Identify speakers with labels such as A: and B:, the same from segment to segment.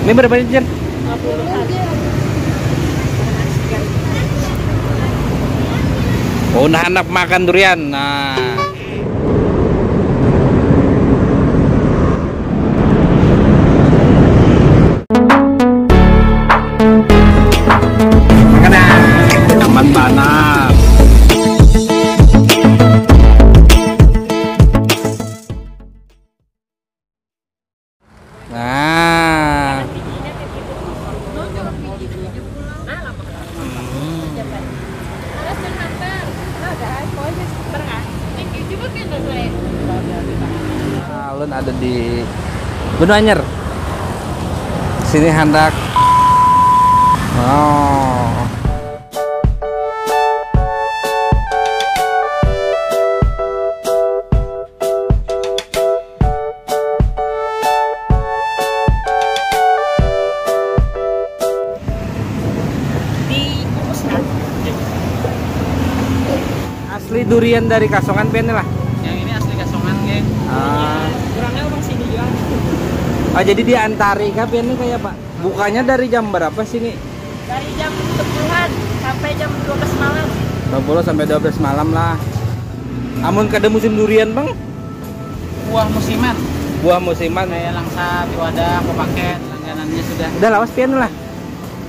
A: Ini berapa Jen?
B: 50.
A: Oh, nah anak makan durian. Nah. Makanan taman panas. Nah. Alun ada di Gunung Anyer. Sini hendak. Oh.
B: Dikukus kan?
A: Asli durian dari Kasongan pian lah.
B: Yang ini asli Kasongan, geng. Kurangnya orang sini jual.
A: Oh, jadi dia antari kah pian kayak Pak? Bukanya dari jam berapa sini?
B: Dari jam 10-an sampai jam 12 malam.
A: 20 sampai 12 malam lah. Amun kada musim durian, Bang?
B: Buah musiman.
A: Buah musiman.
B: Kayak langsa, biwada, paket, langganannya sudah.
A: Udah lawas pian lah.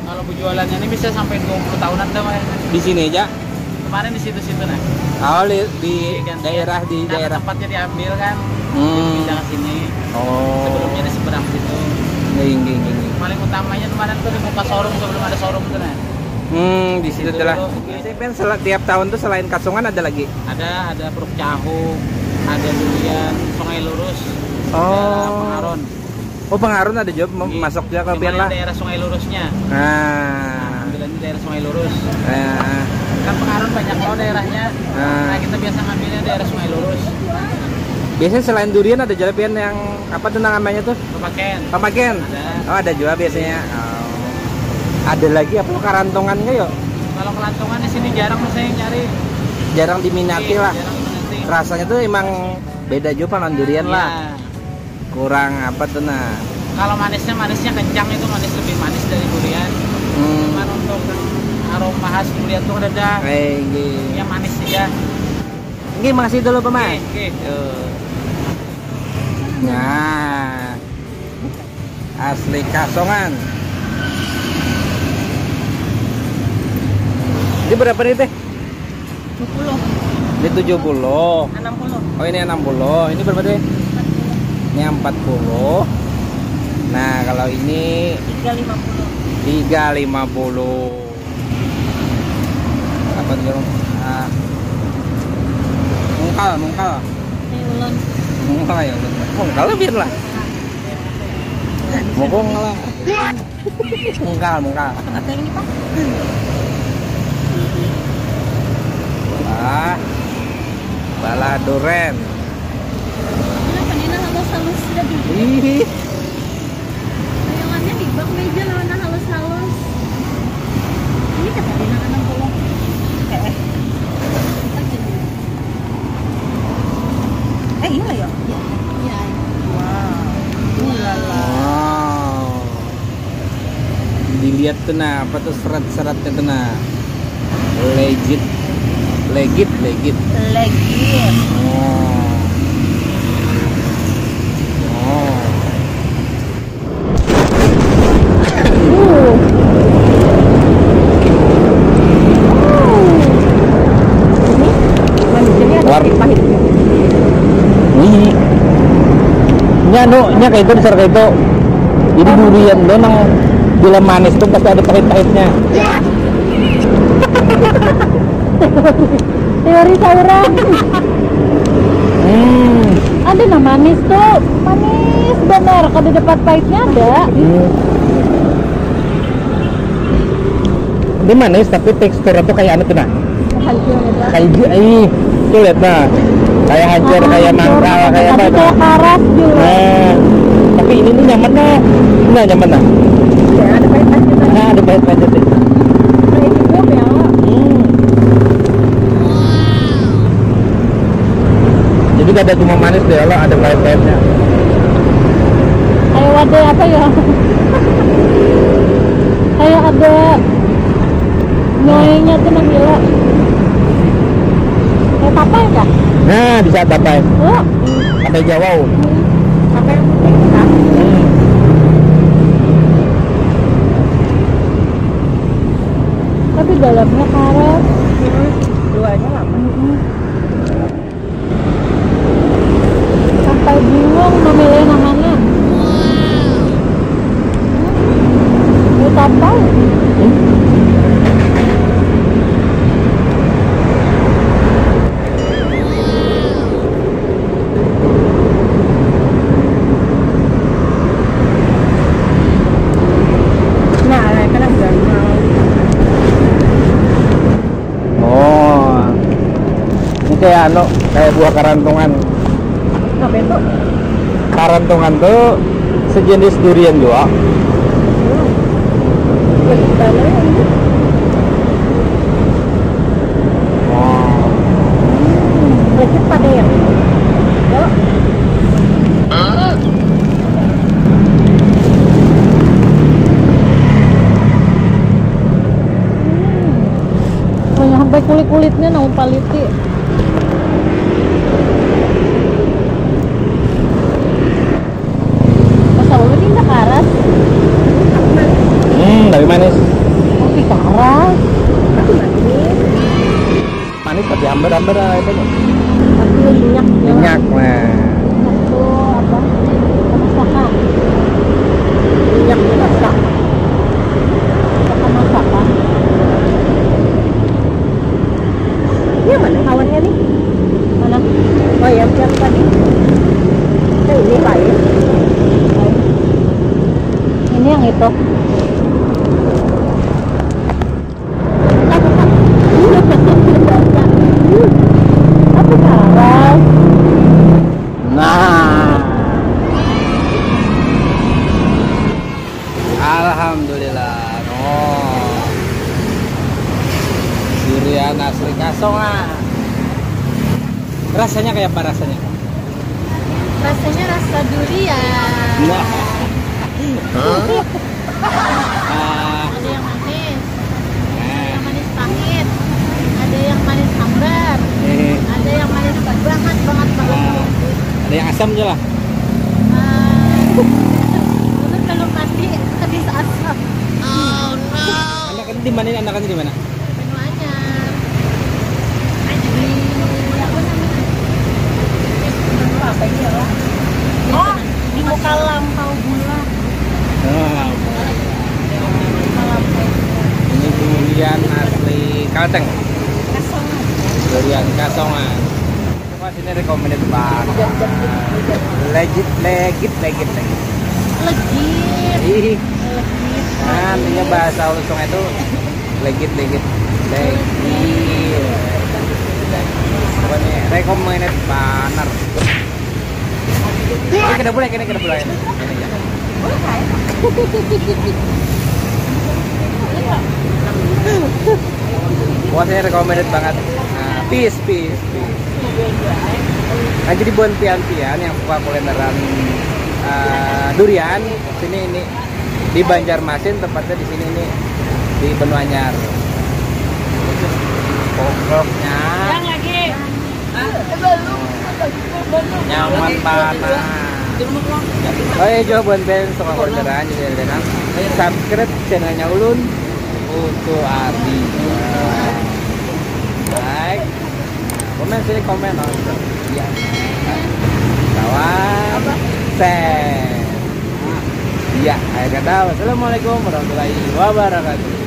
B: Kalau penjualannya ini bisa sampai 20 tahunan dah, Mas.
A: Di sini aja.
B: Kemarin di situ-situ nah.
A: Oh, di daerah
B: tempatnya diambil kan.
A: Hmm.
B: Pindah ke sini.
A: Oh.
B: Sebelumnya di seberang situ.
A: Gini.
B: Paling utamanya kemarin tuh di muka showroom sebelum ada showroom tuh nah.
A: Di situ adalah. Saya pengen tiap tahun tuh selain Kasongan ada lagi.
B: Ada Puruk Cahu, ada durian Sungai Lurus,
A: Oh.
B: daerah Pengaron.
A: Oh, Pengaron ada juga masuk juga ke pian lah.
B: Daerah Sungai Lurusnya.
A: Nah.
B: Ambilannya daerah Sungai Lurus.
A: Nah.
B: Kan Pengaron banyak loh daerahnya. Nah, kita biasa ngambilnya daerah Sungai Lurus.
A: Biasanya selain durian ada juga pian yang apa tuh namanya tuh?
B: Pemaken.
A: Ada.
B: Ada.
A: Oh, ada juga biasanya. Oh. Ada lagi apa karantongan enggak yuk?
B: Kalau kelantongan di sini jarang saya nyari.
A: Jarang diminati lah.
B: Jarang diminati.
A: Rasanya tuh emang beda juga panon durian
B: Iya.
A: lah. Kurang apa tuh nah.
B: Kalau manisnya kencang, itu manis lebih manis dari durian. Cuman untuk aroma khas durian tuh ada yang manis aja.
A: Ini masih dulu Pak.
B: Oke.
A: Nah, asli Kasongan. Ini berapa nih teh?
B: 70.
A: Ini 70.
B: 60.
A: Oh, ini 60. Ini berapa deh? Ini 40. Nah, kalau ini
B: 350.
A: 350. Apa tuh? Mungkal.
B: Ini ulun.
A: Mungkal ya, mungkal biar lah. Mokong lah. Mungkal.
B: Ada ini Pak?
A: Bala duren.
B: Kenapa ini halus-halus sudah di
A: Ih,
B: bayangannya di bak meja warna halus-halus. Ini kata dia 60. Iya ya? Iya.
A: wow. Dilihat tuh nah, apa tuh serat-seratnya tuh nah. Legit. Nya kayak itu besar kayak itu. Jadi durian tuh nang bila manis tuh pasti ada pahit-pahitnya.
B: Teori sauran. Ada nah manis tuh, manis bener. Kalau di depan pahitnya ada.
A: Ini manis tapi teksturnya tuh kayak anu tuh nah. Kayak tuh lihat nah. Kayak hancur, kayak mangkal, kayak apa?
B: Kayak karas juga.
A: Nah, tapi ini nih nyaman nah. Nah, nyaman nah.
B: Ya, ada pahit-pahitnya.
A: Nah, ada pahit-pahitnya tuh.
B: Kayak hidup ya.
A: Jadi gak ada cuma manis deh, Allah ada pahit-pahitnya.
B: Kayak wadah apa ya?
A: bisa dapat.
C: Oh.
A: Sampai Jawa.
C: Apa yang penting? Tapi dalamnya karet.
B: Duanya lama.
C: Sampai bingung memilih namanya. Ini tapal.
B: Nah, kan ada.
A: Oh. Ini kayak kayak buah karantungan.
B: Apa itu?
A: Karantungan tuh sejenis durian juga. Oh.
C: Legit pada ya. Yuk. Sampai kulit-kulitnya namun paliti. Masa ini enggak karas?
A: Tapi manis.
C: Tapi karas. Tapi manis.
A: Manis tapi amber-amber itu.
C: Tapi minyak.
A: Minyak, nah.
C: Minyak tuh apa? Masakan. Minyak masak. Masakan. Ini mana kawannya nih? Mana? Oh ya, yang tadi. Ini lain. Ini yang itu. Tapi karas.
A: Nah. Alhamdulillah. Oh. Durian asli Kasongan. Rasanya kayak apa rasanya?
C: Rasanya rasa durian.
A: Nah.
C: Ada yang manis, ada yang manis pahit, ada yang manis hambar, ada yang manis banget.
A: Ada yang asam juga lah.
C: Terus kalau mati habis asam. Oh no.
A: Anakannya di mana? Anakannya di mana?
C: Semuanya. Apa ini ya? Oh, di muka lampau bulan.
A: Oh. Ini durian asli Kalteng.
C: Kasongan.
A: Durian Kasongan. Mas ini recommended banget. Legit.
C: Legit.
A: Ih. Nah, artinya bahasa Ulusung itu legit. Pokoknya recommended banget. Ini kada boleh. Ini aja. Pokoknya recommended banget. Nah, peace. Nah, jadi buat pian-pian yang suka kulineran durian, sini ini di Banjarmasin, tepatnya di sini ini di Benoanyar. Pokoknya nyaman banget. Oh iya, coba buat band suka kulineran jadi subscribe channelnya Ulun untuk Ardi. Like, komen sini komen ya. Kawan, share. Iya, ayo kata. Wassalamualaikum warahmatullahi wabarakatuh.